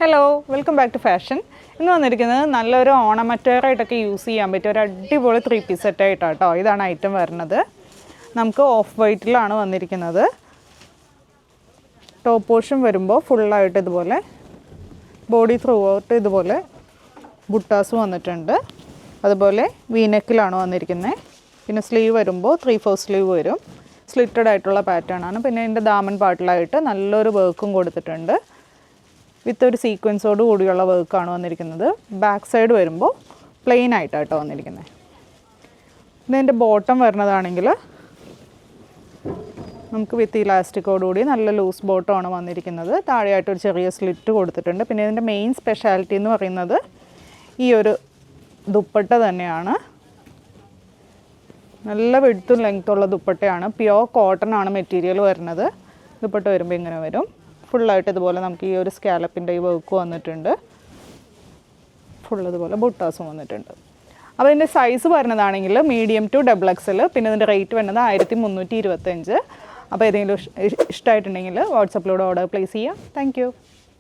Hello welcome back to fashion. ഇന്ന് വന്നിരിക്കുന്നത് നല്ലൊരു ഓണമറ്റയറായിട്ടൊക്കെ യൂസ് ചെയ്യാൻ പറ്റിയ ഒരു അടിപൊളി 3 പീസ് സെറ്റായിട്ടാണ് കേട്ടോ. ഇതാണ് ഐറ്റം വരുന്നത്. നമുക്ക് ഓഫ് വൈറ്റിലാണ് വന്നിരിക്കുന്നത്. ടോപ്പ് പോർഷൻ വരുമ്പോൾ ഫുള്ളായിട്ട് ഇതുപോലെ ബോഡി ത്രൂ ഔട്ട് ഇതുപോലെ ബുട്ടാസ് വന്നിട്ടുണ്ട്. അതുപോലെ വീനെക്കിലാണ് വന്നിരിക്കുന്നത്. പിന്നെ സ്ലീവ് വരുമ്പോൾ 3/4 സ്ലീവ് വരും. സ്ലിറ്റഡ് ആയിട്ടുള്ള പാറ്റേൺ ആണ്. പിന്നെ ഇതിൻ്റെ ദാമൻ പാർട്ടിലായിട്ട് നല്ലൊരു വർക്കും കൊടുത്തിട്ടുണ്ട്. വിത്ത് ഒരു സീക്വൻസോട് കൂടിയുള്ള വർക്കാണ് വന്നിരിക്കുന്നത്. ബാക്ക് സൈഡ് വരുമ്പോൾ പ്ലെയിൻ ആയിട്ടാട്ടോ വന്നിരിക്കുന്നത്. ഇതിൻ്റെ ബോട്ടം വരുന്നതാണെങ്കിൽ നമുക്ക് വിത്ത് ഇലാസ്റ്റിക്കോട് കൂടി നല്ല ലൂസ് ബോട്ടമാണ് വന്നിരിക്കുന്നത്. താഴെയായിട്ടൊരു ചെറിയ സ്ലിറ്റ് കൊടുത്തിട്ടുണ്ട്. പിന്നെ ഇതിൻ്റെ മെയിൻ സ്പെഷ്യാലിറ്റി എന്ന് പറയുന്നത് ഈ ഒരു ദുപ്പട്ട തന്നെയാണ്. നല്ല വിഡ്ത്തും ലെങ്ത്തുള്ള ദുപ്പട്ടയാണ്. പ്യോർ കോട്ടൺ ആണ് മെറ്റീരിയൽ വരുന്നത്. ദുപ്പട്ട വരുമ്പോൾ ഇങ്ങനെ വരും. ഫുള്ളായിട്ട് ഇതുപോലെ നമുക്ക് ഈ ഒരു സ്കാലപ്പിൻ്റെ ഈ വർക്ക് വന്നിട്ടുണ്ട്. ഫുൾ ഇതുപോലെ ബുട്ടാസും വന്നിട്ടുണ്ട്. അപ്പോൾ ഇതിൻ്റെ സൈസ് വരുന്നതാണെങ്കിൽ മീഡിയം ടു XXL. പിന്നെ ഇതിൻ്റെ റേറ്റ് വരുന്നത് 1325. അപ്പോൾ ഏതെങ്കിലും ഇഷ്ടമായിട്ടുണ്ടെങ്കിൽ വാട്സപ്പിലൂടെ ഓർഡർ പ്ലേസ് ചെയ്യാം. താങ്ക്